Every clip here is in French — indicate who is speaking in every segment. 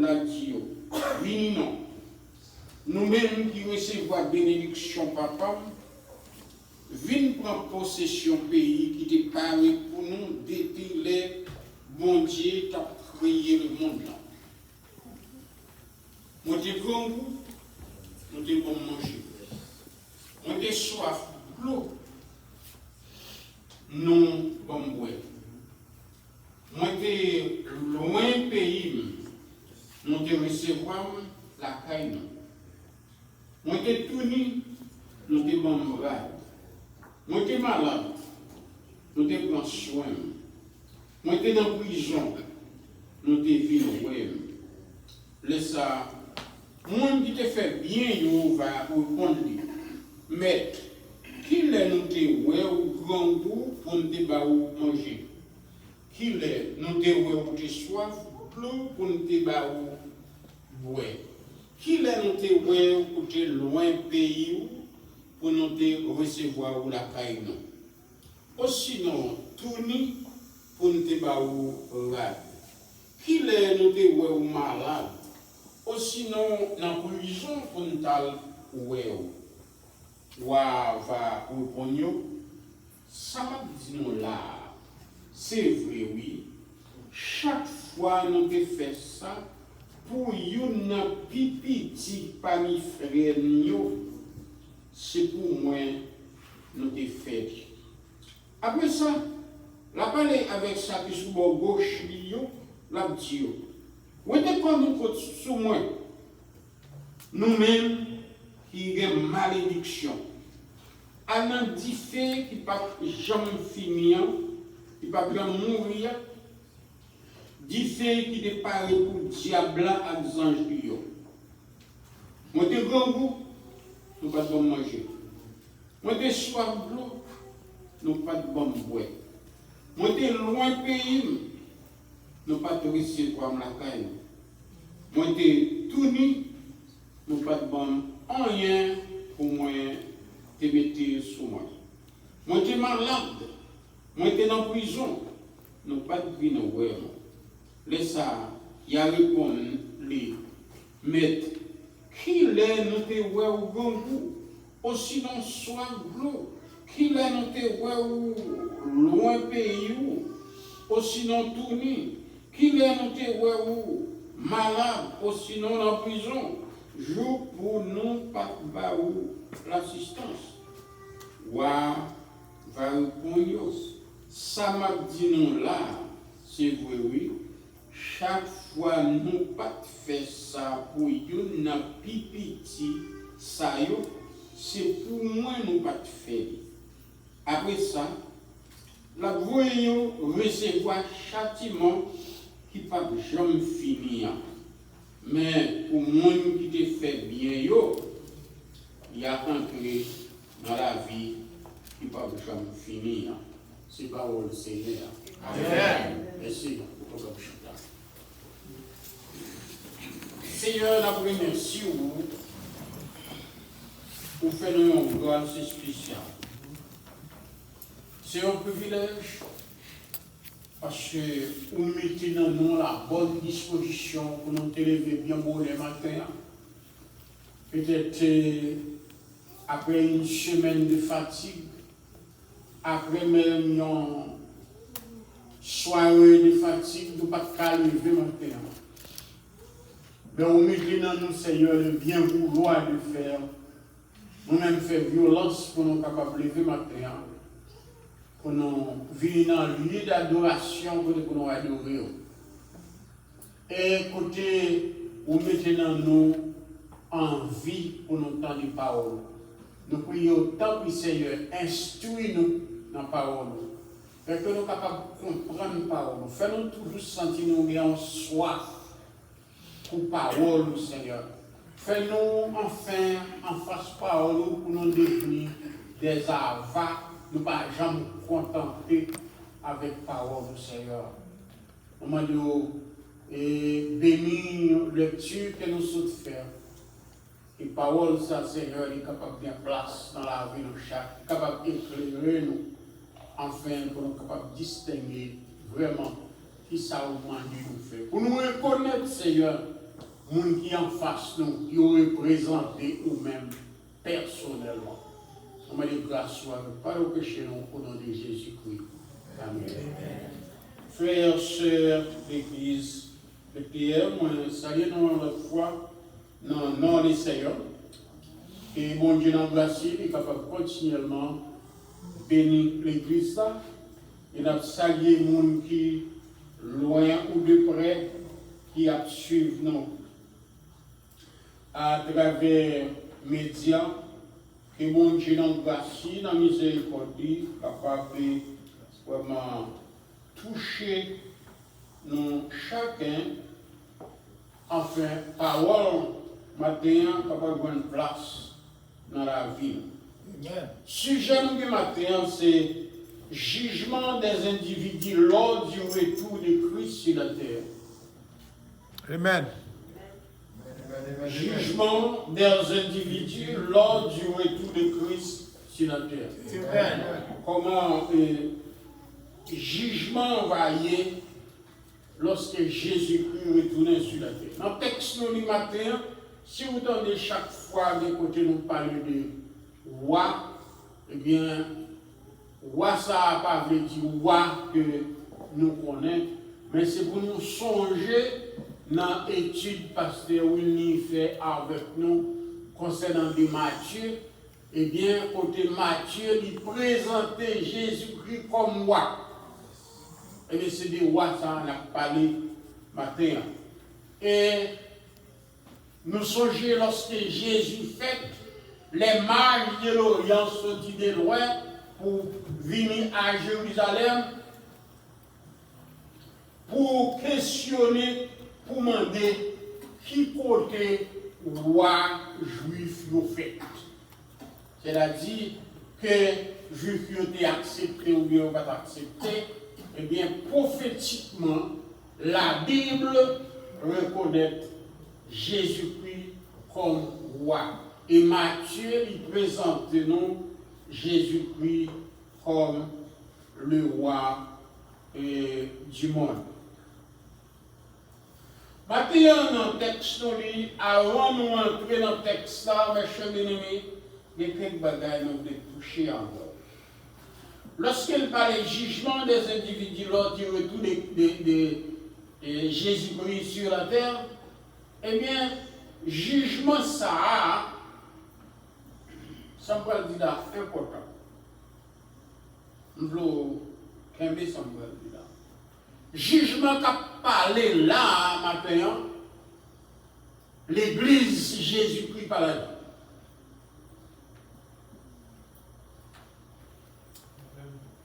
Speaker 1: l'a dit, vini non. Nous-mêmes qui recevons la bénédiction, papa, venons prendre possession pays qui te parle pour nous d'éteindre bon Dieu qui a créé le monde là. Moi, je prends goût, nous devons manger. Moi, je soif, l'eau, nous devons boire. Moi, je loin pays, nous devons recevoir la caille. Moi, je tout nu, nous devons malade. Moi, je malade, nous devons soin. Moi, je dans la prison, nous devons ouais. Laisse ça. Moi, qui te fait bien, il va répondre. Mais, qui est nous te ouais ou grand goût pour nous débat ou manger? Qui est nous te ouais ou te soif pour nous débat ou boire? Qui est nous te ouais ou te loin pays pour nous te recevoir ou la caille? Ou sinon, tourner pour nous débat ou rade? Qui est nous te ouais ou malade? Ou sinon, dans la prison, pour nous tal ouais ou va répondre, ça m'a dit nous là, c'est vrai, oui. Chaque fois nous te fait ça, pour une petit parmi frères, c'est pour moi nous te fait. Après ça, la parler avec ça qui sous bord gauche, la dit. Où est-ce que nous sous moi? Nous-mêmes qui avons malédiction. Un dit fait qui ne peut jamais finir, qui ne peut jamais mourir, dit fait qui est pareil pour le diable et les anges. Moi, je suis grand goût, nous ne pouvons pas manger. Moi, je suis soif de l'eau, nous ne pouvons pas boire. Moi, je suis loin pays, nous ne pouvons pas recevoir la caille. Moi, je suis tout nu, nous ne pouvons pas rien pour moi te mettre sous moi. Moi, je suis malade, moi, je suis dans la prison, nous ne pouvons pas venir voir. Laisse ça, il y a répondu, mais qui est nous te voir au bon goût, aussi non soit l'eau, qui est nous te voir loin pays, aussi non tourné, qui est nous te voir malade, aussi non en prison, jour pour nous pas l'assistance. Wa va répondre, ça m'a dit non là, c'est vrai oui. Chaque fois nous pas fait ça pour une pipiti, ça c'est pour moi nous pas faire. Après ça, la voyons recevoir châtiment qui ne peut jamais finir. Mais pour moi qui te fait bien, il y a entré dans la vie qui ne peut jamais finir. C'est pas le Seigneur. Amen. Merci. Seigneur, la première merci pour faire une grâce spéciale. C'est un privilège parce que vous mettez dans nous la bonne disposition pour nous élever bien beau le matin. Peut-être après une semaine de fatigue, après même une soirée de fatigue, nous ne pouvons pas lever matin. Mais vous mettez dans nous, Seigneur, le bien vouloir de faire. Nous-mêmes faisons violence pour nous capables de lever matin. Pour nous venir dans le lieu d'adoration pour nous adorer. Et côté, vous mettez dans nous envie pour nous entendre les paroles. Nous prions autant que Seigneur, instruis-nous dans la parole. Fait que nous sommes capables de comprendre la parole. Fais-nous toujours sentir nous en soif pour la parole, Seigneur. Fais-nous enfin en face parole pour nous devenir des avares. Nous ne pas jamais contenter avec la parole, Seigneur. Nous demandons bénir la lecture que nous souhaitons faire. Et la parole, ça, Seigneur, est capable de faire place dans la vie de chaque, capable d'éclairer nous, afin pour nous capables de distinguer vraiment qui ça vous demande de nous faire. Pour nous reconnaître, Seigneur, monde qui en face nous, qui représenté ou-même personnellement. On m'a dit grâce soit pas le péché nous au nom de Jésus-Christ. Amen. Frères, sœurs, l'Église, le prière, moi, saluer nous la foi dans le nom du Seigneur. Et mon Dieu, dans la grâce, il est capable continuellement bénir l'Église. Et nous saluer les gens qui, loin ou de près, qui suivent nous à travers les médias. Que mon Dieu, dans la grâce, dans la miséricorde, capable de vraiment toucher nous chacun. Enfin, parole, matin, capable de une place dans la vie. Sujet de matin, c'est jugement des individus lors du retour de Christ sur la terre.
Speaker 2: Amen.
Speaker 1: Jugement des individus lors du retour de Christ sur la terre.
Speaker 2: Amen.
Speaker 1: Comment jugement va y aller lorsque Jésus-Christ retourne sur la terre. Dans le texte du matin, si vous entendez chaque fois de côté nous parler de roi, eh bien, roi ça n'a pas veut dire roi que nous connaissons, mais c'est pour nous songer dans l'étude pasteur Willy fait avec nous concernant de Matthieu. Eh bien, côté Matthieu, il présentait Jésus-Christ comme roi. Eh bien, c'est des rois, ça, on a parlé matin. Et nous songeons lorsque Jésus fait, les mages de l'Orient sont de loin pour venir à Jérusalem, pour questionner, pour demander qui côté roi juif nous fait. C'est-à-dire que juif ont été acceptés ou bien pas acceptés. Eh bien, prophétiquement, la Bible reconnaît Jésus-Christ comme roi. Et Matthieu, il présente nous Jésus-Christ comme le roi du monde. Maintenant, dans le texte, avant de nous entrer dans le texte, mes chers bien-aimés, il y a quelques bagages que nous devons toucher encore. Lorsqu'il parle du jugement des individus lors du retour de Jésus-Christ sur la terre, eh bien, jugement ça me dit là important. Nous voulons qu'aimer ça me dit là. Jugement qu'a parlé là matin, l'Église Jésus-Christ parle.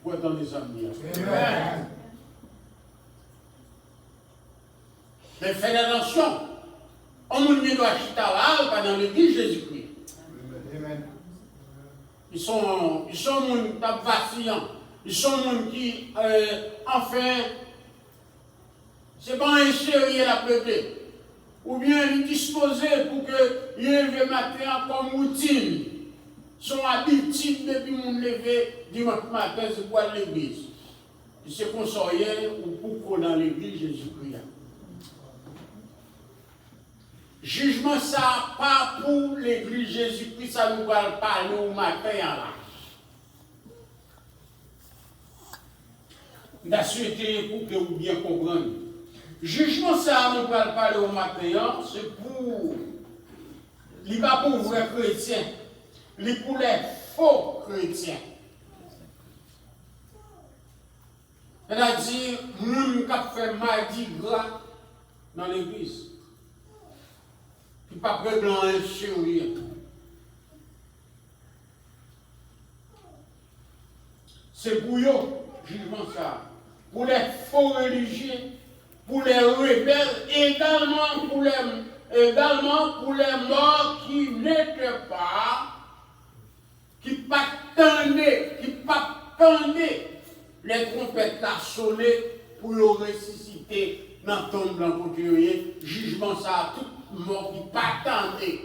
Speaker 1: Pour être dans les amis. Amen. Mais faites attention. On ne doit acheter là, pas dans l'église Jésus-Christ. Amen. Ils sont vacillants. Ils sont gens qui, enfin, c'est pas un sérieux la peuple. Ou bien ils disposés pour que ils lèvent matin comme routine. Sont habitués depuis mon lever dimanche matin, c'est pour l'église. Ils se consoler ou pour dans l'église Jésus-Christ. Jugement ça pas pour l'église Jésus-Christ, ça nous va parler au matin là. Nous avons souhaité pour que vous bien compreniez. Jugement ça nous va parler au matin, c'est pour il va pour vrais chrétiens. Les pour les faux chrétiens. C'est-à-dire, nous qui fait mardi gras dans l'église. Qui pas prêt blanc sur rien. C'est pour eux, jugement ça. Pour les faux religieux, pour les rebelles, également pour les morts qui n'étaient pas. Qui pas tendaient les trompettes à sonner pour le ressusciter dans le tombe blanc pour tuer. Jugement ça à tout mort qui pas tendait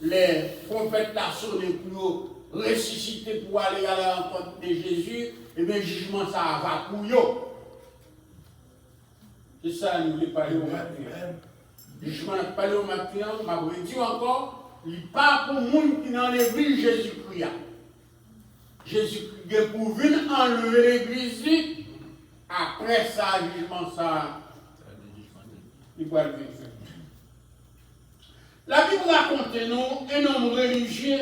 Speaker 1: les trompettes à sonner pour le ressusciter pour aller à la rencontre de Jésus. Et bien jugement ça va pour eux. C'est ça, nous voulons parler au matin. Je m'en ai parlé au matin, m'a dit encore, il pas pour le monde qui dans l'église Jésus-Christ. Jésus-Christ est pour venir enlever l'église, après ça, jugement ça, il va le faire. La Bible raconte nous un homme religieux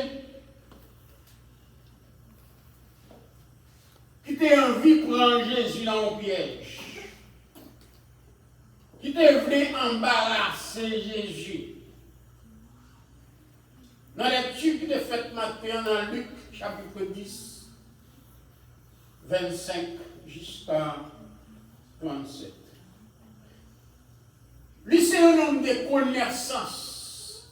Speaker 1: qui était envie de prendre Jésus dans le piège, qui était venu embarrasser Jésus. Dans la lecture qui est faite matin dans Luc chapitre 10, 25 jusqu'à 37. Lui, c'est un homme de connaissance.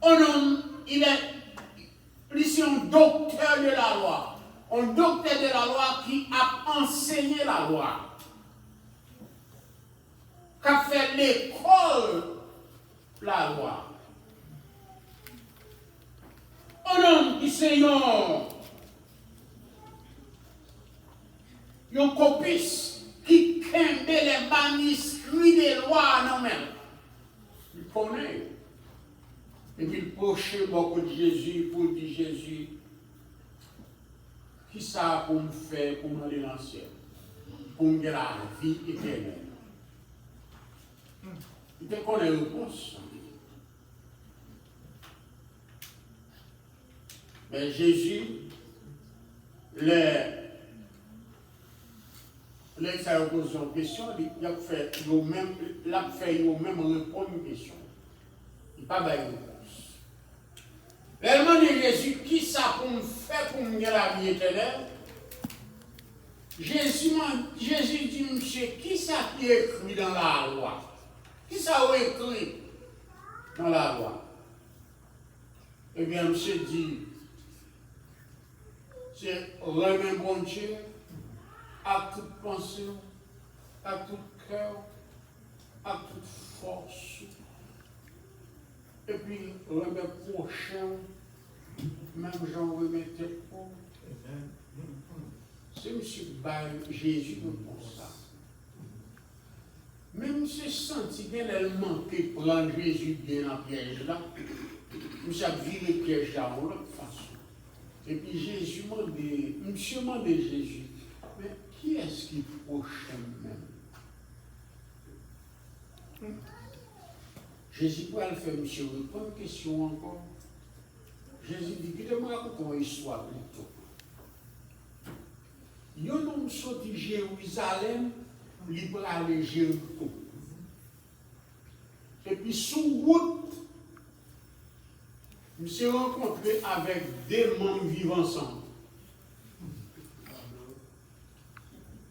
Speaker 1: Un homme, lui, c'est un docteur de la loi. Un docteur de la loi qui a enseigné la loi. Qui a fait l'école de la loi. Un homme qui c'est un copiste qui kembe les manuscrits des lois non même. Il connaît. Et puis il prochait beaucoup de Jésus pour dire Jésus, qui ça pour me faire pour m'aller dans le ciel, pour me la vie éternelle. Il te connaît la réponse. Mais Jésus, ça a posé une question, il a fait même répondre une question. Il n'a pas de réponse. Réellement de Jésus, qui ça pour me faire pour me gagner la vie éternelle? Jésus dit, monsieur, qui ça qui est écrit dans la loi? Qui ça a écrit dans la loi? Eh bien, monsieur dit, c'est remettre bon Dieu à toute pensée, à tout cœur, à toute force. Et puis remettre prochain, même j'en remettais pour. C'est M. Jésus pour ça. Même si senti qu'elle manquait de prendre Jésus bien dans le piège là, nous avons viré le piège là de l'autre façon. Et puis Jésus m'a dit, monsieur m'a dit Jésus, mais qui est-ce qui est prochain même? Jésus pourrait le faire, monsieur, répondre une question encore. Jésus dit, dites-moi raconter une histoire plutôt. Il y a un homme sorti de Jérusalem, il peut aller à Jéricho. Et puis sous route, il s'est rencontré avec des membres vivant ensemble.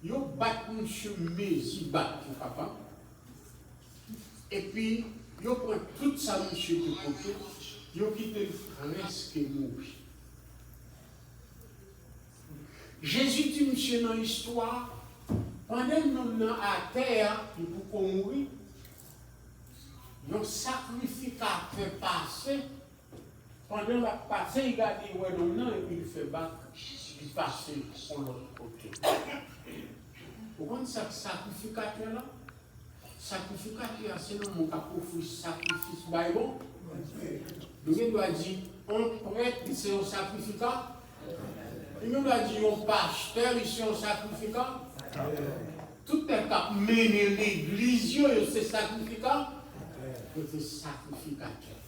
Speaker 1: Ils ont battu monsieur Mézi, battu papa. Et puis, ils ont pris tout ça, monsieur de côté. Ils ont quitté presque mourir. Jésus dit, monsieur, dans l'histoire, pendant que nous sommes à terre, il faut qu'on mourir. Ils ont sacrificateur passé. Pendant la passé, il a dit, ouais, non, et puis il fait battre, il passe sur l'autre côté. Vous comprenez ce sacrificateur-là? Sacrificateur, c'est non mon capot sacrifice Bible. Nous doit dire, un prêtre, c'est un sacrificat. Il nous a dit, un pasteur, ici un sacrificat. Tout est cap mener l'église, c'est sacrificat. C'est sacrificateur.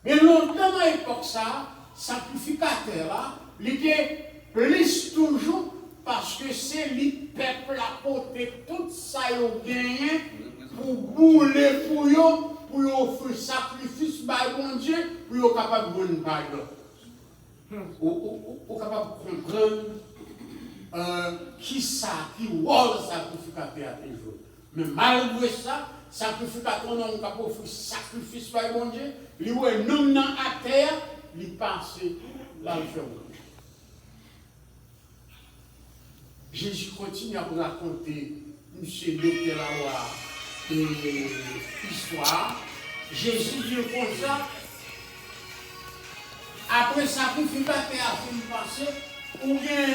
Speaker 1: Mais longtemps à l'époque, ça, sacrificateur, là, il était plus toujours parce que c'est le peuple à côté tout ça ils ont gagné pour bouler pour eux offrir sacrifice par bon Dieu, pour eux capable de donner pardon. Ou capable de comprendre qui ça, qui voit le sacrificateur à toujours. Mais malgré ça, sacrificateur non capable d'offrir sacrifice par bon Dieu, il voit un homme à terre, il passe l'enfer. Jésus continue à vous raconter, monsieur docteur la loi, l'histoire. Jésus dit comme ça, après sacrificateur a fini passer, ou bien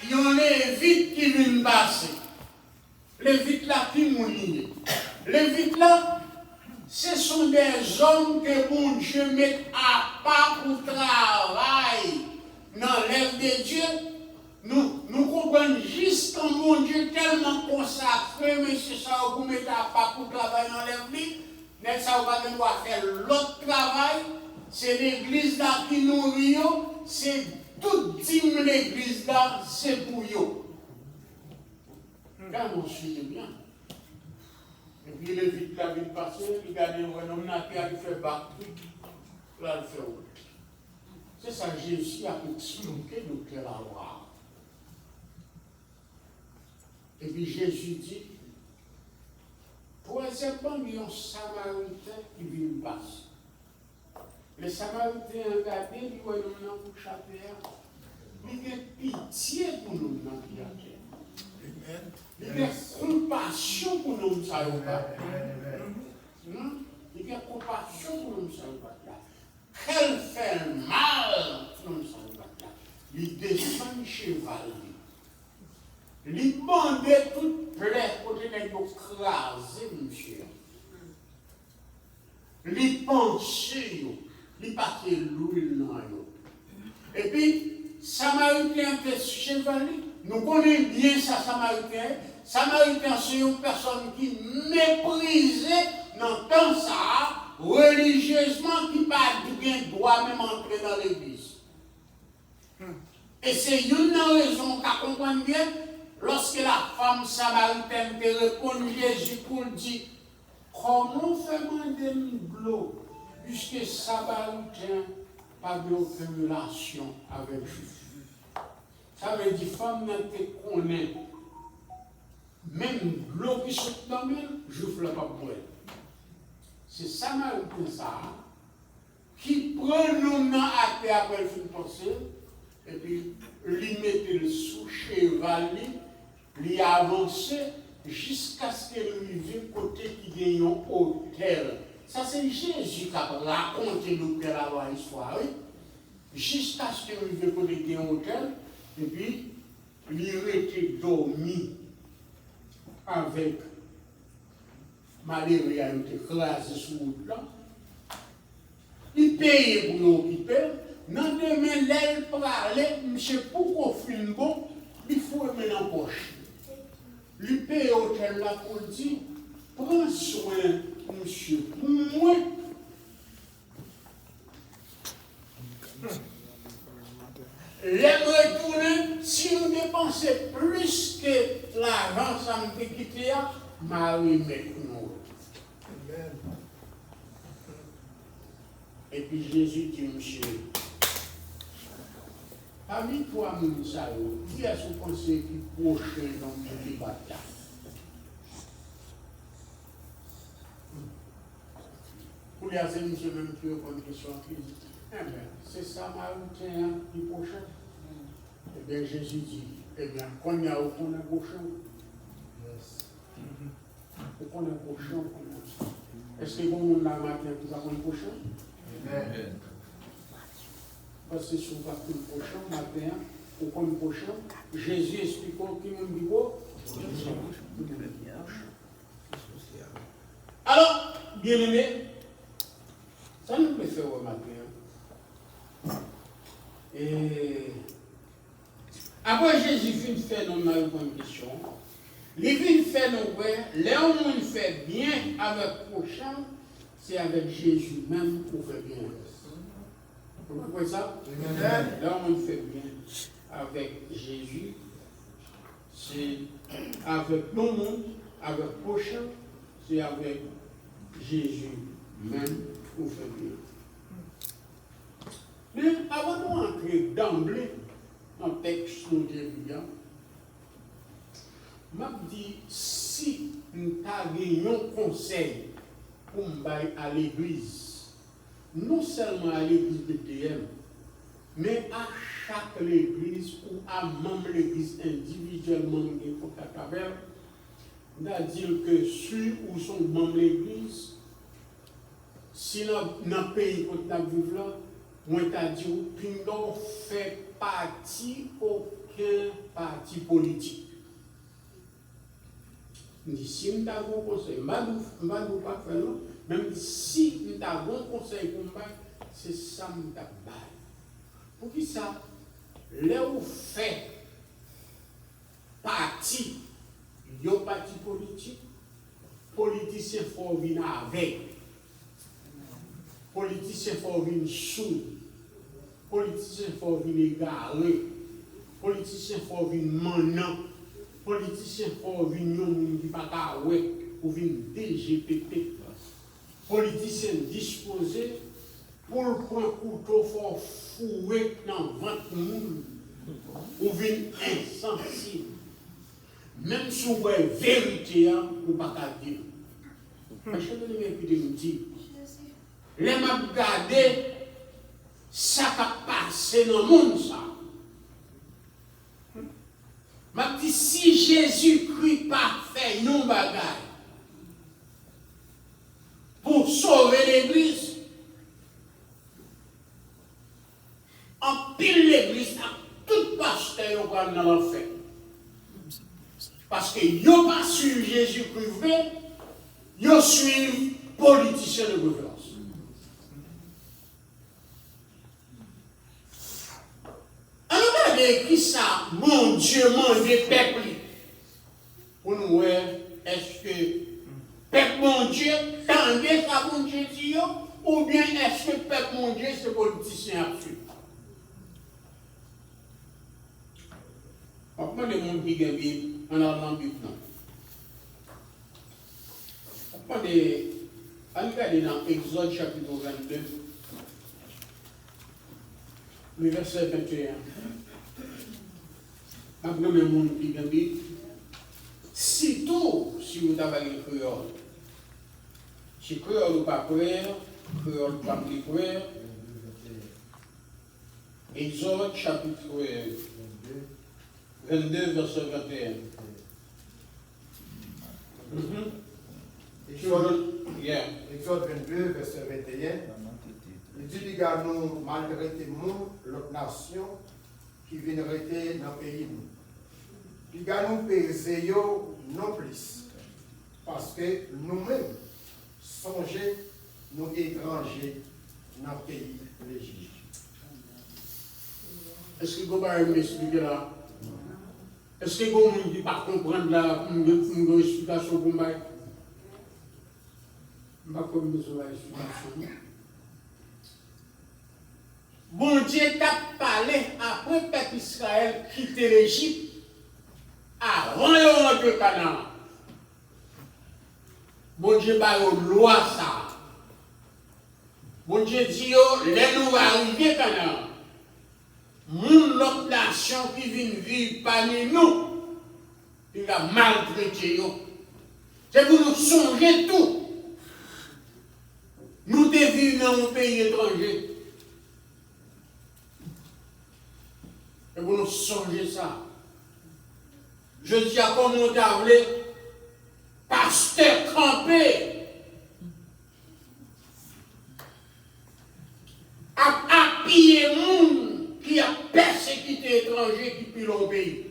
Speaker 1: il y en a vite qui viennent passer. Les vite là qui mouillent. Les vites là, ce sont des hommes que mon Dieu met à part pour travail dans l'œuvre de Dieu. Nous comprenons juste quand mon Dieu tellement consacré, mais c'est ça vous mettez à part pour travailler dans l'œuvre. Mais ça va devoir faire l'autre travail. C'est l'église là qui nourrit, c'est toute l'église là, c'est pour eux. Quand on suit bien. Et puis les vites la vie passée, regardez un homme qui a fait battre, là il fait autre. C'est ça Jésus a expliqué de quel avoir. Et puis Jésus dit, troisièmement, il y a un Samaritain qui vient passer. Les Samaritains regardent, ils voient nous dans le chapéa. Il y a pitié pour nous dans le chapéa. Il y a compassion pour nous, ça y est. Il y a compassion pour nous, ça y est. Qu'elle fait mal pour nous, ça y est. Il descend cheval. Il bande toute plaie pour les écraser, monsieur. Il pense, il passe l'huile dans l'eau. Et puis, Samaritain fait chevalier. Nous connaissons bien ça, Samaritain. Samaritain, c'est une personne qui méprisait dans le temps ça, religieusement, qui n'a pas droit même entrer dans l'église. Et c'est une raison qu'on comprend bien, lorsque la femme samaritaine te répond, Jésus pour dire, comment fait-on de l'eau, puisque Samaritain n'a pas aucune relation avec Juif. Ça veut dire, femme ne te connaît. Même l'eau qui saute dans le Juif ne l'a pas boire. C'est Samaritain ça, qui prend nos noms à terre après le fin penser, et puis, lui mettait le sous cheval, lui avançait jusqu'à ce qu'il arrive côté qui gagne un hôtel. Ça, c'est Jésus qui a raconté l'histoire. Jusqu'à ce qu'il arrive côté qui gagne un hôtel, et puis, il était dormi avec Marie, il a été écrasé sous le plan. Il payait pour l'occuper. Dans demain, l'aile parlait, monsieur, pourquoi film bon, il faut mettre dans la poche. Il paye l'hôtel là pour dire, prends soin, monsieur, pour moi. L'aime retourner, si nous dépensons plus que l'argent, ça me fait quitter, Marie met nous. Et puis Jésus dit, monsieur, parmi toi, qui est-ce que vous pensez qui prochain dans le bataille? Pour les amis, monsieur, même qui répond une question, c'est Samaritain qui prochain. Eh bien, Jésus dit, eh bien, quand il y a aucun prochain, aucun prochain, est-ce que vous avez un matin qui a un prochain? Amen. Parce que si vous avez un prochain matin, aucun prochain, Jésus explique qui nous dit quoi? Alors, bien aimé, ça nous peut faire remarquer. Et après Jésus vient faire nos bonnes questions. Il vient faire nos ouais, là où on fait bien avec le prochain, c'est avec Jésus même qu'on fait bien. Vous comprenez ça? Là où on fait bien avec Jésus, c'est avec le monde, avec le prochain, c'est avec Jésus même qu'on fait bien. Mais avant de rentrer d'emblée dans le texte de Dieu, je dis si nous avons un conseil pour m'aller à l'église, non seulement à l'église de TM, mais à chaque église ou à même l'église individuellement, c'est-à-dire que ceux où sont membres de l'église, si dans le pays où nous vivons là, moi, je dis que Pindon fait partie aucun parti politique. Si nous avons un conseil, je ne vais pas faire non, même si nous avons un conseil pour nous, c'est ça que nous avons. Pour qui ça? Là où fait parti, il y a un parti politique, politicien faut venir avec, politicien faut venir sous, politicien faut venir égaré, politicien faut venir menant, politicien faut venir qui pas kawé ou venir DGPP, politicien disposé pour le prendre couteau faut fouer dans le ventre monde ou venir insensible. Même si vous avez vérité, vous ne pouvez pas dire. Je vais vous dire. Les m'a regardé, ça qui a passé dans le monde. M'a dit, si Jésus-Christ pas fait nos bagailles pour sauver l'Église, en pile l'Église, tout pasteur va dans l'enfer. Parce que yo pas suivre Jésus-Christ vrai, yo suivre politicien de gouvernance. Alors regardez qui ça, mon Dieu, mange peuple. Pour nous voir, est-ce que peuple mon Dieu, tendez ça mon Dieu dit ou bien est-ce que peuple mon Dieu c'est politicien absolu? Comment les gens qui gagnent on a l'ambition. On regarde dans Exode chapitre 22, le verset 21. Après le monde qui gagne, sitôt si vous avez le créole, si créole ou pas créole pas créole, Exode chapitre 22, verset 21.
Speaker 3: Exode 22, verset 21. Il dit, nous, malgré l'autre nation qui vient rester dans le pays. Il nous peser non plus. Parce que nous-mêmes, songez nous étrangers dans le pays de l'Égypte.
Speaker 1: Est-ce que vous pouvez m'expliquer là? Est-ce que vous ne pouvez pas comprendre là une explication pour moi? Je ne vais pas besoin d'explication. Bon Dieu t'a parlé après le peuple Israël quitter l'Égypte avant de rentrer au Canaan. Bon Dieu a une loi ça. Bon Dieu dit, les nous arriver au Canaan. Mon autre nation qui vient vivre parmi nous, il a maltraité. C'est pour nous songer tout. Nous devons vivre dans un pays étranger. Et pour nous songer ça. Je dis à comme on t'a voulu, pasteur campé, à piller le monde qui a persécuté étranger qui pille au pays.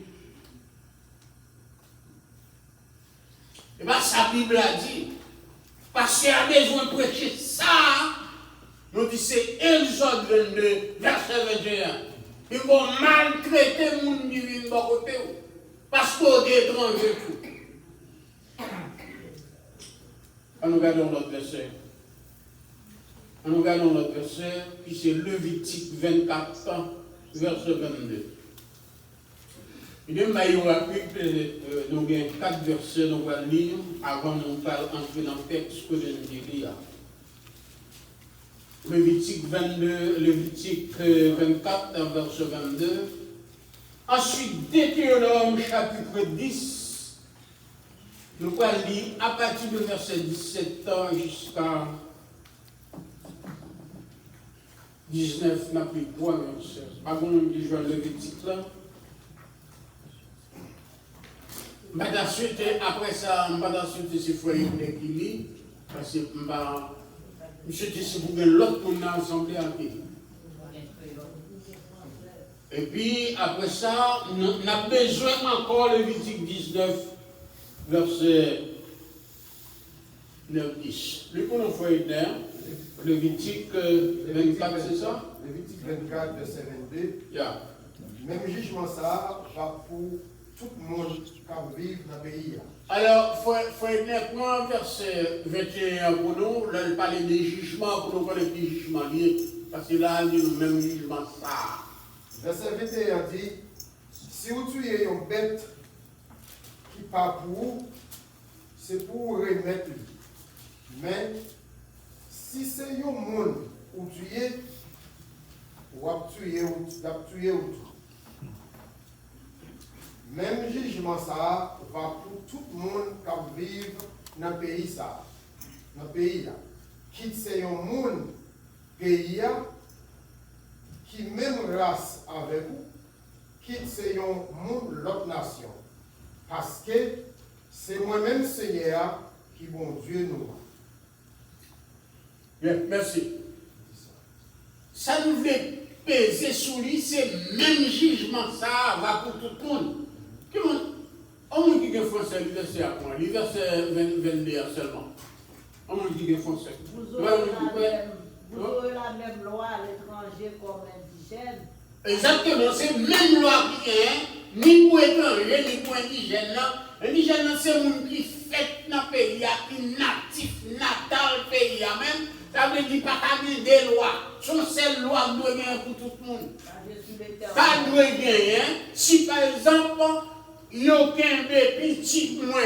Speaker 1: Et bien, sa Bible a dit, parce qu'il a besoin de prêcher ça, nous dit c'est Exode 22, verset 21. Ils vont maltraiter les gens qui vivent de côté, parce qu'on est étranger tout. Nous regardons notre verset. Nous regardons notre verset, qui c'est Lévitique 24, verset 22. Il y a nous avons 4 versets, nous allons lire avant de entrer dans le texte que je nous lire. Lévitique 24, verset 22. Ensuite, Deutéronome chapitre 10. Nous allons lire à partir du verset 17 jusqu'à 19, n'a plus 3 versets. Avant de lire le Lévitique là. Après ça, je vais c'est frère qui lit, parce que je suis ici pour l'autre pour l'assemblée à qui. Et puis, après ça, on a besoin encore le Lévitique 19, verset 9-10. Le qu'on a fait Lévitique 24, c'est ça?
Speaker 3: Lévitique 24, verset 22.
Speaker 1: Yeah.
Speaker 3: Même jugement ça va pour tout le monde qui vit dans le pays.
Speaker 1: Alors, il faut être verset 21 pour nous, là, il parle des jugements, pour nous connaître les jugements liés, parce que là, il y a le même jugement ça.
Speaker 3: Verset 21 dit, si vous tuez une bête qui part pour vous, c'est pour vous remettre lui. Mais si c'est un monde où tuer, ou à tuer ou tout. Même jugement ça va pour tout le monde qui vit dans le pays ça. Dans le pays là. Quitte c'est un monde pays qui même race avec vous, quitte c'est un monde l'autre nation. Parce que c'est moi-même Seigneur qui bon Dieu nous.
Speaker 1: Bien, merci. Ça nous fait peser sous lui, c'est même jugement ça va pour tout le monde. On monde qui est français, il verset à point, il verset 22 seulement. On monde qui est français.
Speaker 4: Vous aurez la même loi à l'étranger comme indigène.
Speaker 1: Exactement, c'est même loi qui est, ni pour étranger, ni pour indigène. Indigène, c'est le monde qui fait dans le pays, qui est natif, natal pays même. Ça veut dire pas qu'il y a des lois. Son seule loi doit gagner pour tout le monde. Ça doit gagner. Si par exemple, il y a aucun petit moins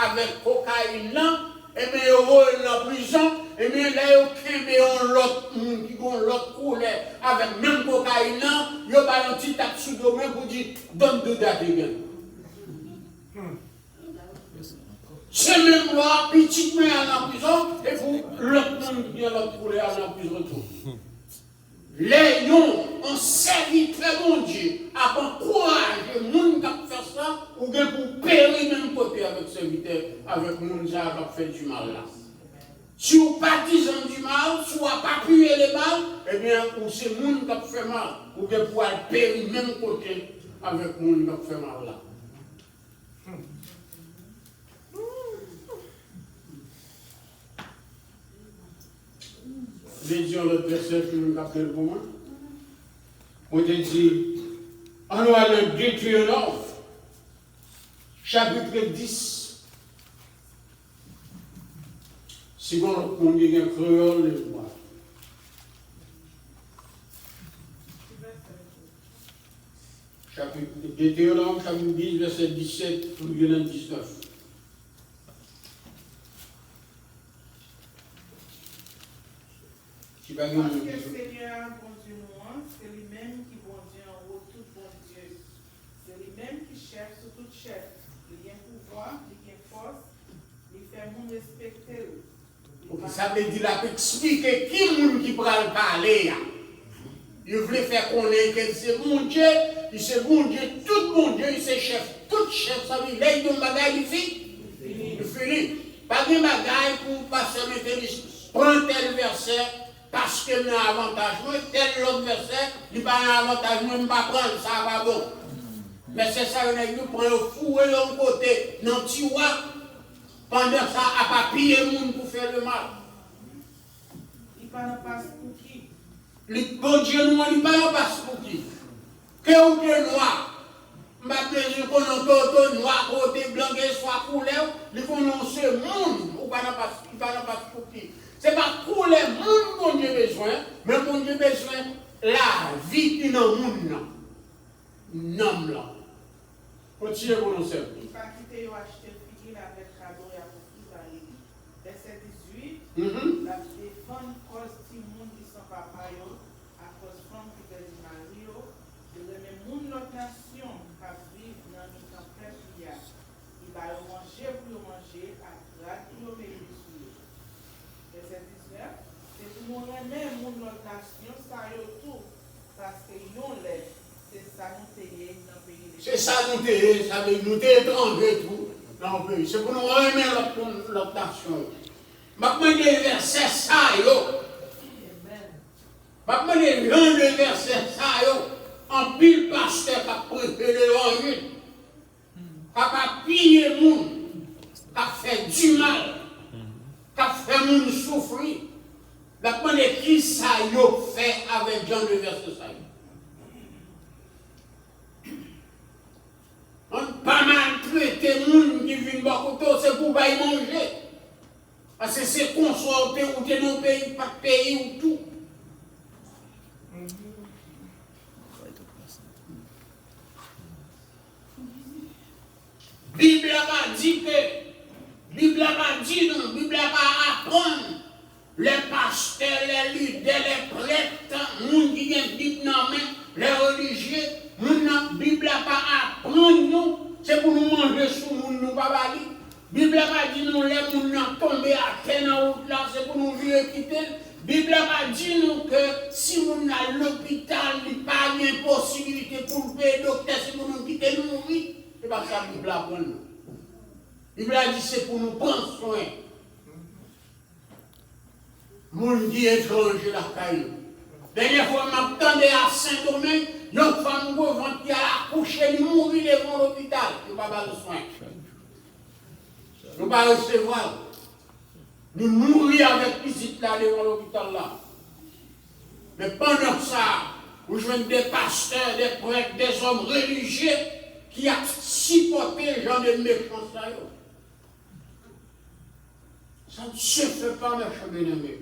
Speaker 1: avec cocaïne, et bien il y a en prison, et bien là il y a aucun l'autre monde qui a l'autre couleur avec même cocaïne, il y a pas un petit tape sous domaine pour dire donne de date. C'est même loi, petit mais en prison, et vous, l'autre monde qui a l'autre couleur en prison. Les gens ont servi très bon Dieu, avec courage, les gens qui ont fait ça, ou bien pour périr même côté avec serviteur, avec les gens qui ont fait du mal là. Si vous pas disant du mal, si vous n'avez pas pu le mal, eh bien, ou c'est les gens qui ont fait mal, ou bien pour périr même côté avec les gens qui ont fait mal là. Lisons le verset que nous appelons pour moi. On te dit, on a le Deutéronome, chapitre 10. Si on dit un créole, le voir. Chapitre Deutéronome, chapitre 10, verset 17, pour 19.
Speaker 5: Parce que le Seigneur, bon Dieu, nous, c'est lui-même qui bon Dieu en haut, tout bon Dieu. C'est lui-même qui chef sur tout chef. Il y a pouvoir, il y a force, il fait mon respecter.
Speaker 1: Ça veut dire qu'il a expliqué qui est le monde qui pourra parler. Il voulait faire connaître que c'est bon Dieu, il c'est bon Dieu, tout bon Dieu, il c'est chef. Tout chef, ça veut dire qu'il y a un bagage, il finit. Pas de bagage pour passer l'intelligence. Prends tel verset. Parce que nous avons avantage, tel l'autre verset, il n'y a pas un avantage, nous ne pas prendre, ça va bon. Mais c'est ça, nous prenons le fou et l'autre côté, dans le tiroir, pendant ça, à pas piller le monde pour faire le mal.
Speaker 5: Il ne passe pas pour qui?
Speaker 1: Le bon Dieu, nous, il ne passe pour qui? Que vous êtes noir, je ne qu'on a côté noir, côté blanc, soit couleur, il faut nous ce monde, il ne passe pour qui? C'est pas pour les gens qu'on a besoin, mais qu'on a besoin la vie qui est dans le monde. Non, là. Continuez pour nous servir.
Speaker 5: Il va quitter acheter le figuier avec cadeau et avec tout ça. Verset 18, la défense cause si le monde qui sont papa, à cause femme qui fait du mari, de même monde notre nation qui vit dans une tempête, il va manger pour manger, à grâce pour obéir. Verset 19, c'est pour nous remettre mon nation, ça y est tout, parce que c'est ça nous payer dans le pays.
Speaker 1: C'est ça nous payer, ça veut nous étrangers tout dans le pays. C'est pour nous remettre notre nation. Maintenant, les versets ça y est. Maintenant, les grands versets ça y est. En pile pasteur qui a préféré l'évangile, qui a pillé le monde. qui a fait du mal, qui a fait moun souffrir. La demandé qui ça yo fait avec Jean le verset ça. On pas maltraité moun qui vient de c'est pour bailler manger. Parce que c'est consorté ou t'es dans le pays, pas de pays ou tout. Bible a dit que, Bible a dit non, Bible a apprendre les pasteurs, les leaders, les prêtres, les gens qui ont Bible dans la main, les religieux, la Bible a pas apprendre nous, c'est pour nous manger sous nous, nous pas bali. Bible a dit nous, les gens tombés à terre dans la route là, c'est pour nous vivre quitter. Bible a dit nous que si nous sommes à l'hôpital, il n'y a pas de possibilité pour payer le docteur, c'est pour nous quitter nous mourir. C'est pas ça que Bible apprend nous. Bible a dit c'est pour nous prendre soin. Moun qui est étranger la caille. Dernière fois, je m'attendais à Saint-Domingue, une femme qui a accouché, elle mourit devant l'hôpital. Nous n'avons pas de soin. Nous ne pas recevoir. Nous mourir avec visite là devant l'hôpital là. Mais pendant ça, vous jouez des pasteurs, des prêtres, des hommes religieux qui ont supporté les gens de méchants. Ça ne se fait pas, mes chers bien-aimés.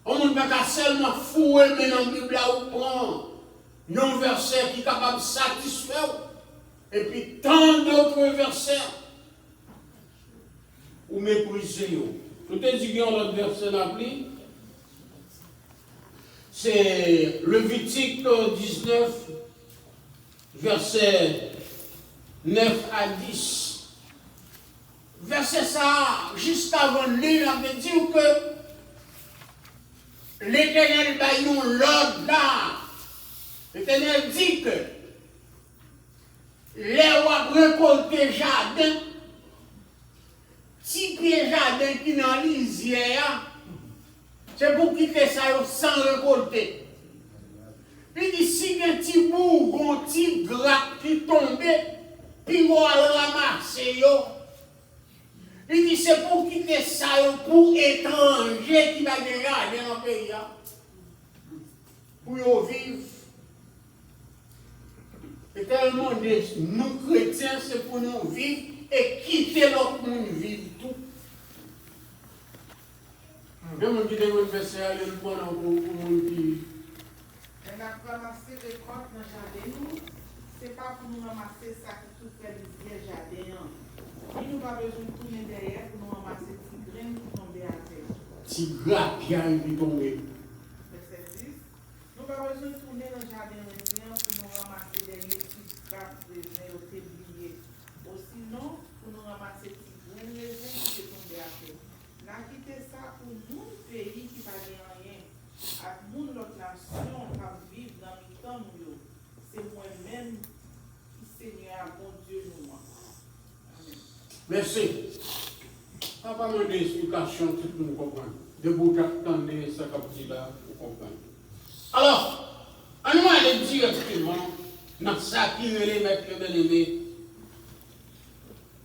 Speaker 1: On ne peut pas seulement fouer mais dans la Bible là ou prendre un verset qui est capable de satisfaire. Et puis tant d'autres versets ou mépriser. Je te dis qu'il y a un autre verset d'appli. C'est Lévitique 19, verset 9 à 10. Verset ça, juste avant de lire, il avait dit que l'Éternel baillon l'ordre là. L'Éternel dit que les rois récoltent jardin, si pieds jardin qui dans lisière, c'est pour quitter ça sans récolter. Il dit si il y a un petit bourg, un petit grappe qui tombe, puis on va le ramasser. Il dit c'est pour quitter ça pour étrangers qui va regarder dans le pays. Pour vivre. Et tellement de nous chrétiens, c'est pour nous vivre et quitter l'autre monde vivre tout. Même on dit que vous faites ça, il y a le bon pour nous qui.
Speaker 5: On a ramassé les côtes dans le jardin. Ce n'est pas pour nous ramasser ça qui tout fait le jardin. Il nous pas besoin de tourner derrière pour nous ramasser des graines qui tombent à terre.
Speaker 1: Petit grappe qui arrive qui tombe.
Speaker 5: Verset 10. Nous pas besoin de tourner dans le jardin indien pour nous ramasser des petites grappes de graines au tablier. Ou sinon, pour nous ramasser des graines de graines qui tombent à terre. N'a quitté ça pour mon pays qui ne va rien. À mon autre nation qui vivre dans le temps, c'est moi-même qui Seigneur, bon Dieu, nous.
Speaker 1: Merci. Ça va me donner explication, tout le monde comprend. De vous attendre ce que là, vous comprenez. Alors, on va aller directement dans ça qui veut les mettre bien-aimés.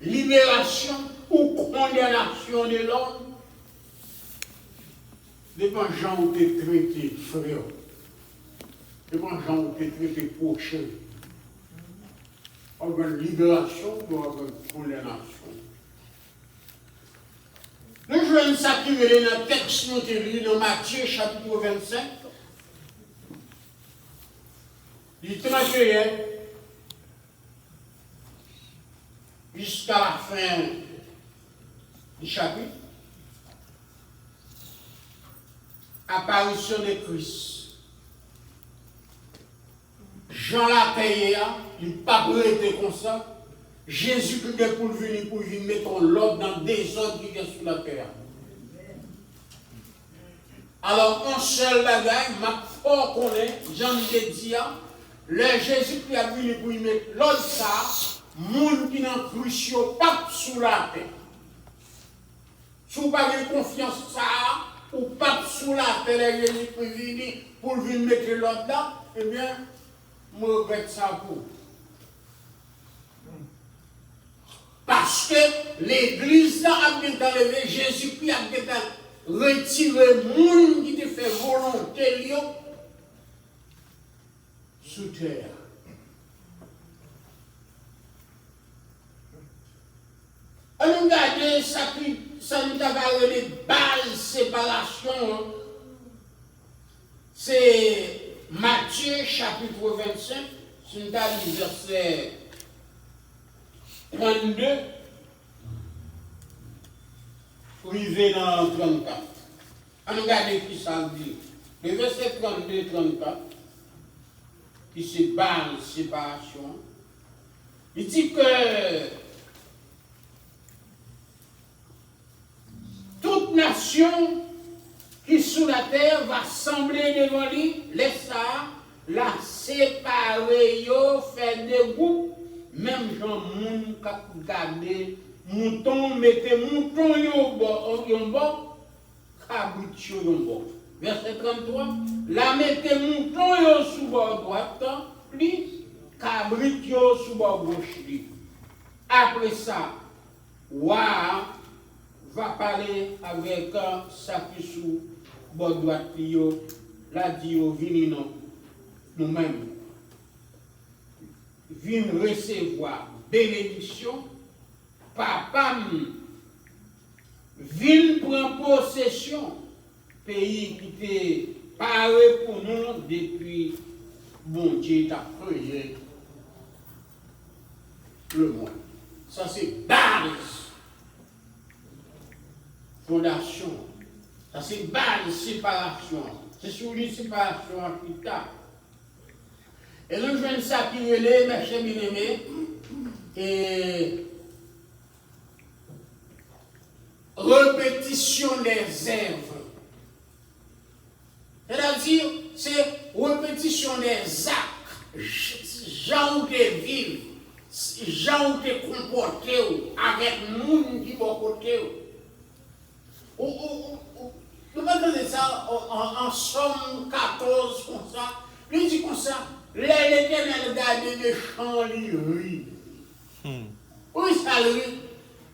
Speaker 1: Libération ou condamnation de l'homme dépend de gens où tu es traité frère. Dépend de gens où tu es traité prochain. On a une libération ou on a une condamnation. Nous jouons ça qui veut dans le texte nous lu dans Matthieu chapitre 25. Du 31 jusqu'à la fin du chapitre. Apparition de Christ. Jean l'a payé, il n'a pas prêté comme ça. Jésus qui est pour venir mettre l'ordre dans des ordres qui sont sur la terre. Alors, un seul bagaille, ma fort connaît, Jean l'ai dit, le Jésus qui a venu pour y mettre l'ordre ça, monde qui n'en cruciaux pas sous la terre. Si vous n'avez pas confiance ça, ou pas sous la terre, Jésus qui est venu pour venir mettre l'ordre là, eh bien, je regrette ça pour vous. Parce que l'église a bien enlevé, Jésus-Christ a bien retiré le monde qui te fait volonté sous terre. On regarde ça nous a les bases séparation. C'est Matthieu chapitre 25, c'est le verset 32, privé dans 34. On regarde qui ça dit. Le verset 32-34, qui se base séparation, il dit que toute nation qui sous la terre va sembler devant lui, laisse ça, la séparer, faire des groupes, même gens moun k'ap gade, mouton, mettez mouton yon bon, kabrit yon bon. Verset 33, la mettez mouton yon sous bord droite, li, kabrit yon sous bord gauche li. Après ça, wa va parler avec ça qui sous bord droite yo, la dit yo vini non, nous-mêmes, vin recevoir bénédiction, papa vin prendre possession, pays qui était paré pour nous depuis bon Dieu t'a créé le monde. Ça c'est base. Fondation. Ça c'est base séparation. C'est sur une séparation qui t'a. Et nous jouons ça qui est là, mes chers bien-aimés, et répétition des œuvres. C'est-à-dire, c'est répétition des actes, gens de vivre, gens de comporter avec les gens qui vont côté. Nous entendons ça en Somme 14 comme ça. Il dit comme ça, l'Éternel garde les champs, il rit. Oui, ça rit.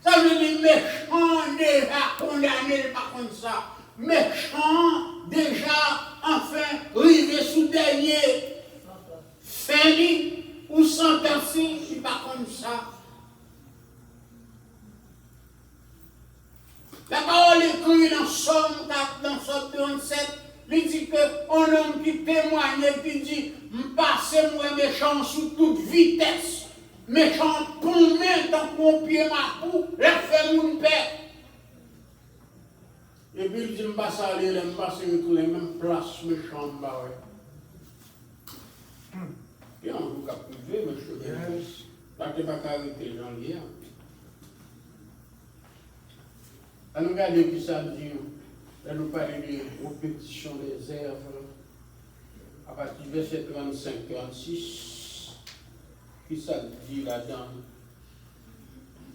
Speaker 1: Ça veut dire méchant déjà condamné par contre ça. Méchant déjà enfin rivé sous dernier. Fini ou sentencé, je suis pas comme ça. La parole est écrite dans Somme 4, dans Somme 37, il dit que un homme qui témoigne et qui dit, passez-moi méchant sous toute vitesse, méchant tombé dans mon pied ma cou, la fait mon père. Et puis il dit, je passe à aller, je passe sur les mêmes places méchants. Et on vous a privé, monsieur. Là, tu n'as pas arrêter les gens hier. À nous regarder qui ça dit, à nous parler de répétition des œuvres, à partir du verset 35-36, qui ça dit là-dedans,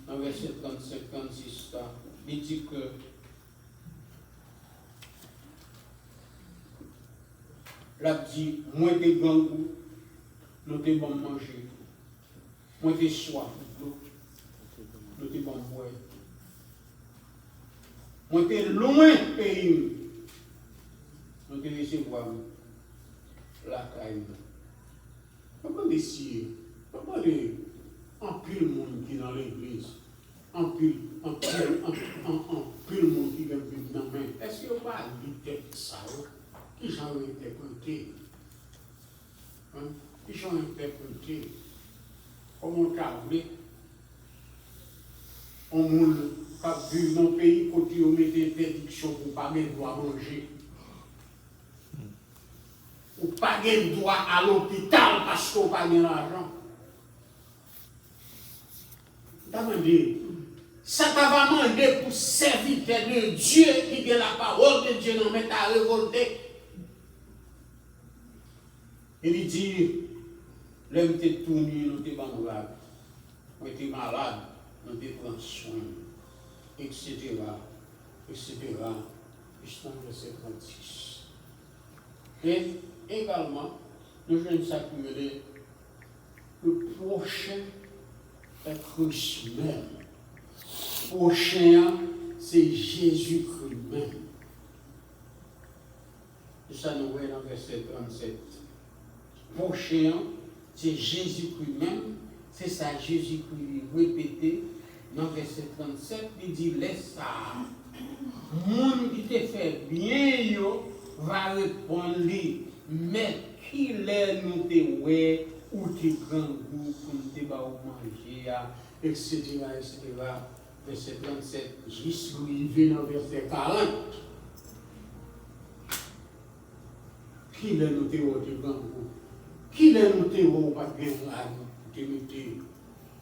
Speaker 1: dans le verset 35-36, il dit que là dit, moi des grands goûts, nous te bon manger, moi des soif d'eau, nous te bon boire. On était loin pays. On était recevoir la caille. Pourquoi décider? Pourquoi en pile monde qui est dans l'église? En pile monde qui vient vivre dans la main. Est-ce qu'il n'y a pas l'idée de ça? Qui j'en ai interprété? Qui j'en ai interprété? Comment t'as on moule. Pas vivre dans le pays côté où on met des interdictions pour ne pas avoir droit à manger. Ou pas avoir droit à l'hôpital parce qu'on n'a pas l'argent. Ça t'a demandé pour serviteur de Dieu qui vient la parole de Dieu, non mais t'as révolté. Il dit, l'homme t'est tourné, nous t'es malade. On était malade, nous t'es pris soin. Etc. Jusqu'au verset 36. Et également, nous venons s'accueillir le prochain est Christ même. Prochain, c'est Jésus-Christ même. C'est ça nous voyons dans verset 37. Prochain, c'est Jésus-Christ même. C'est ça Jésus-Christ répété dans verset 37. Il dit, laisse ça. Moun qui te fait bien, yo, va répondre, mais qui l'est nous te ouais, ou te grand goût, pour te manger, etc., etc. Verset 37, jusqu'à arriver dans verset 40. Qui l'est nous te ouais, te grand goût? Qui l'est nous te ouais, pas bien malade, te mettez?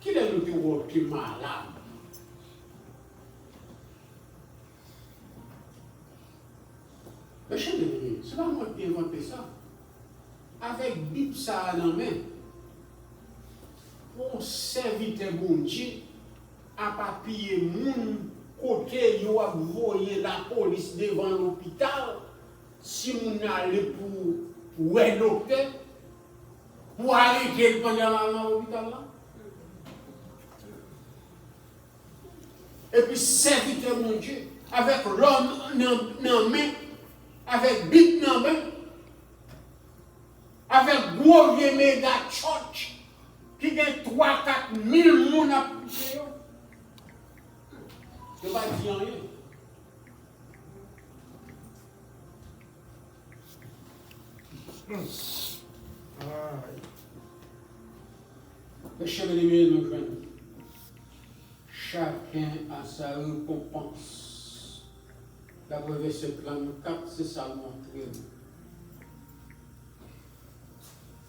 Speaker 1: Qui l'est nous te ouais, te malade? Mais je ne c'est pas moi qui ai inventé ça. Avec Bible ça dans la main, on serviteur bon Dieu, à papier moun côté yo a voyer la police devant l'hôpital, si moun allait pour ouais docteur, pour arrêter pendant l'hôpital là. Et puis serviteur mon Dieu, avec l'homme dans main, avec Bible dans main, avec gros vieux méga church, qui a 3-4 000 personnes à pousser. Je ne vais pas dire rien. Le chevalier nous jeunes. Chacun a sa récompense. D'après verset 34, c'est ça le montrer.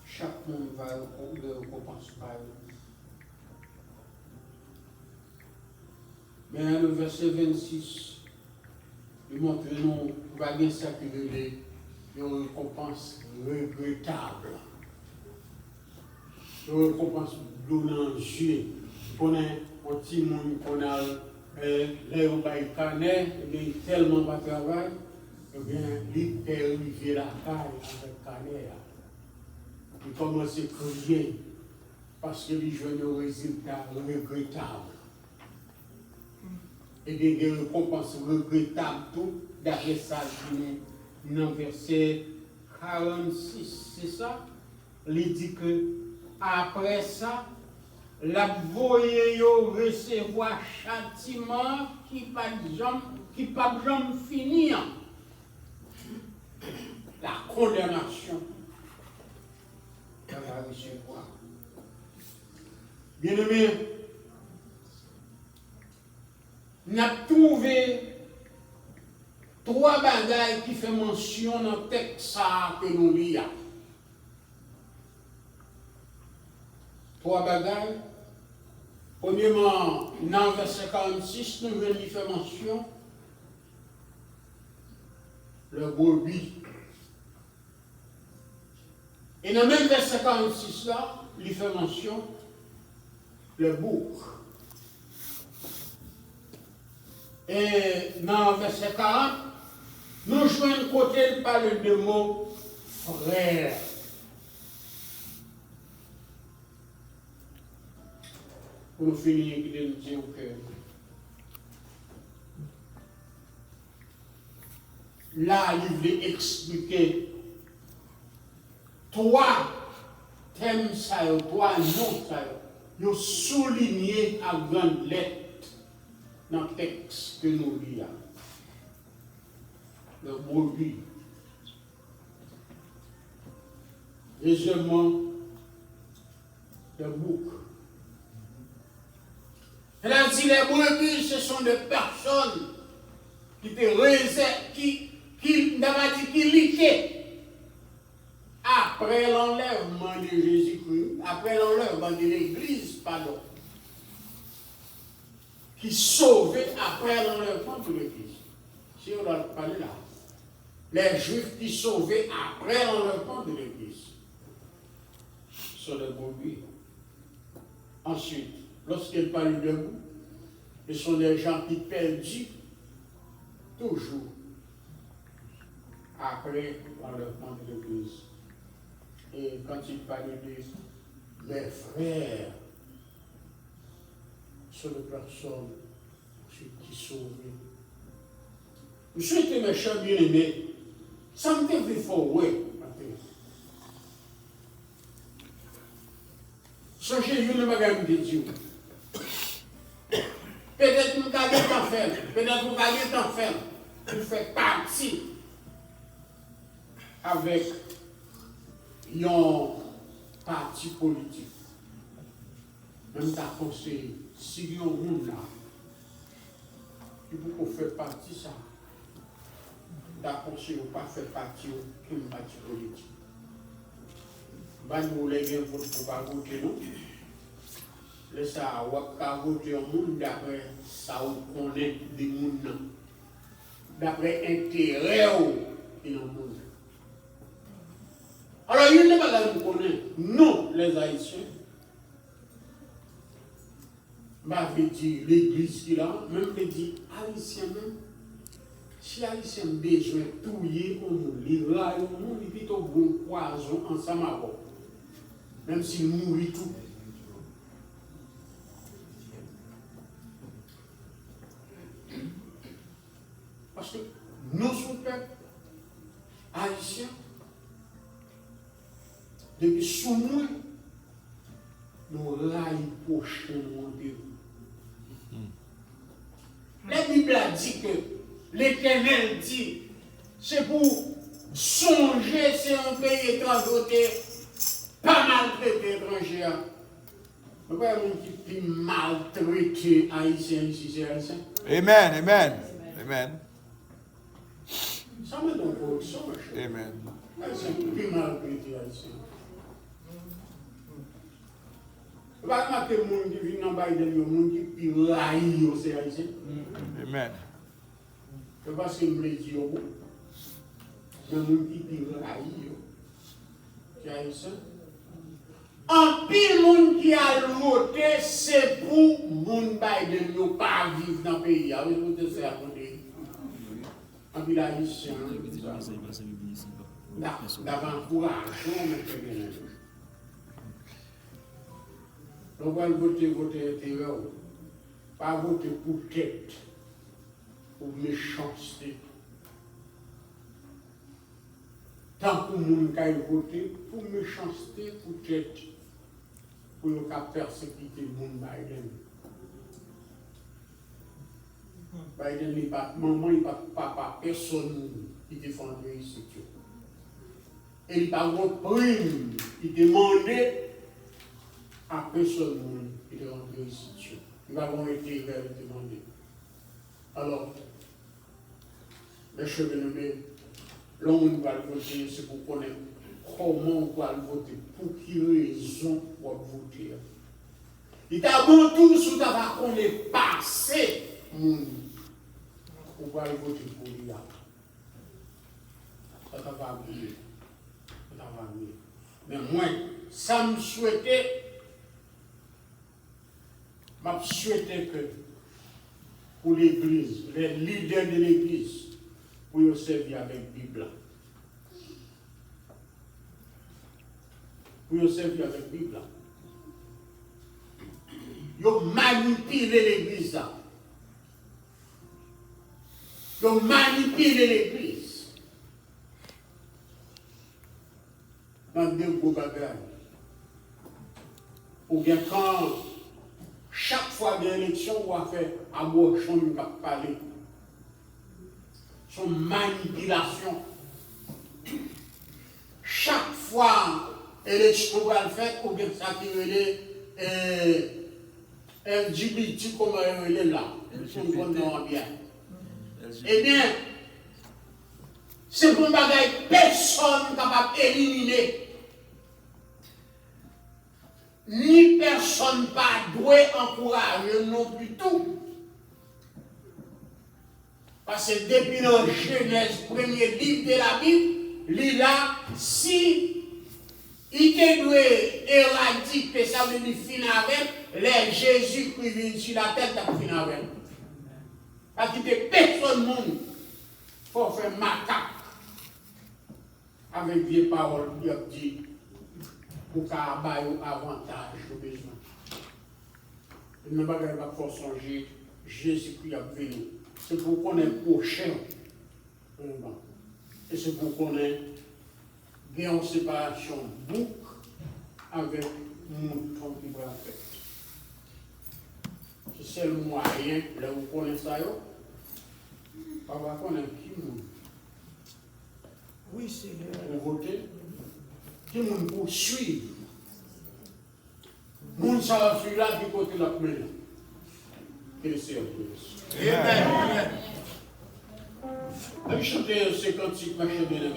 Speaker 1: Chaque monde va le récompense par lui. Mais le verset 26, il montre que nous va bien s'accueillir une récompense regrettable. Une récompense donnant Dieu. On a un petit monde qu'on a là où il canet, il est tellement pas travail, eh bien, il est arrivé la caille avec canet. Il commence à crier parce que il joue un résultat regrettable. Et des récompenses regrettables, tout, d'après ça, dans le verset 46, c'est ça? Il dit que après ça, la voye recevoir châtiment qui pas jamais finir. La condamnation. Elle va recevoir. Bien aimé, nous avons trouvé 3 bagailles qui font mention dans le texte que nous lisons. 3 bagailles. Premièrement, dans le verset 46, nous venons y faire mention le brebis. Et dans le même verset 46 là, il fait mention le bouc. Et dans le verset 40, nous jouons un côté par le deux mots frère. Pour nous finir, il nous dit que là, il voulait expliquer 3 thèmes, 3 noms, ils ont souligné à grande lettre dans le texte que nous lisons. Le brebis. Deuxièmement, le bouc. Elle a dit les brebis, ce sont des personnes qui te réservent, qui n'a dit qui litaient après l'enlèvement de Jésus-Christ, après l'enlèvement de l'Église, pardon, qui sauvaient après l'enlèvement de l'Église. Si on doit parler là, les Juifs qui sauvaient après l'enlèvement de l'Église sont les brebis. Ensuite, lorsqu'ils parlent de vous, ce sont des gens qui perdent toujours après l'enlèvement de l'Église. Et quand il parle des frères, ce sont des personnes celui qui sauve. Je souhaite mes chers bien-aimés, ça me fait fort, sachez une bagage de Dieu. Peut-être que nous allons en faire, peut-être que nous allons en faire, pour faire partie avec un parti politique. Même ta conseil, si il y a un monde là, qui peut faire partie de ça, ta conseil ou pas faire partie de un parti politique. Nous les gens pour pas voter non. Laissez ça, on va voter un monde d'après ça on connaît des monde d'après intérêt dans le monde. Alors il n'est pas là nous connaît non les Haïtiens. Bah dire l'église qui là, même les dit Haïtiens même. Si Haïtiens besoin de touiller au monde, il raille au monde, il vit au bon poison ensemble avec. Même s'il mourit tout. Parce que nous sommes peuple haïtien, depuis sous nous, nous raillons prochain monde. La Bible a dit que l'Éternel dit, c'est pour songer c'est un pays étranger, pas maltraité étranger. Vous voyez un qui maltraité haïtien ici, c'est haïtien.
Speaker 2: Amen, amen, amen.
Speaker 1: Ça me donne correction,
Speaker 2: Amen.
Speaker 1: haïtien qui maltraité haïtien. Vous voyez que le monde qui vient dans le Biden, le monde qui raille, c'est haïtien.
Speaker 2: Amen.
Speaker 1: C'est parce que je me dis, le monde qui raille, c'est haïtien. En pile monde qui a voté, c'est pour monde Biden ne pas vivre dans le pays. Avec vous, c'est à côté. En pile haïtien, d'avant-courage, on va voter intérieur, pas voter pour tête, pour méchanceté. Tant que les gens qui voté pour méchanceté, pour tête, pour ne pas persécuter le monde Biden. Biden n'est pas maman, il n'est pas papa, personne qui défend ici. Et il n'est pas repris, il demandait à personne qui est rentré ici. Il va avoir été demandé. Alors, mes chers bien-aimés, l'on va voter, c'est pour connaître comment on va voter, pour quelle raison on va voter. Il t'a bon tout sous ta va qu'on est passé, on va voter pour lui. Ça va venir. Ça va venir. Mais moi, ça me souhaitait. Je souhaite que pour l'Église, les leaders de l'Église, pour nous servir avec la Bible. Pour nous servir avec la Bible. Ils manipulent l'Église. Ils manipulent l'Église. Dans deux gros bagages. Ou bien quand chaque fois qu'il y a une élection, on va faire abortion, on va parler. Son manipulation. Chaque fois l'élection va le faire, ou bien ça qui est LGBT, comme elle est là. Eh bien, c'est pour que personne capable d'éliminer. Ni personne pas doit encourager non plus tout. Parce que depuis la Genèse, premier livre de la Bible, il a si il te doit éradiquer, ça veut dire finir avec, les Jésus qui vient sur la tête, t'as fini avec. Parce que personne monde pour faire macaque avec des paroles qui ont dit. Pour qu'il y ait un avantage au besoin. Il n'y a pas de songer Jésus-Christ a venu. C'est pour qu'on ait prochain. Et c'est pour qu'on ait une séparation bouc avec mouton qui va faire. C'est le moyen, là où vous connaissez ça, on va connaître qui monde. Oui, c'est le voter. Qui monde pour suivre. Moun ça va suivre là du côté de la première. Que le Seigneur bénisse. Amen. Allez chanter un 56 ma chère bien-aimée.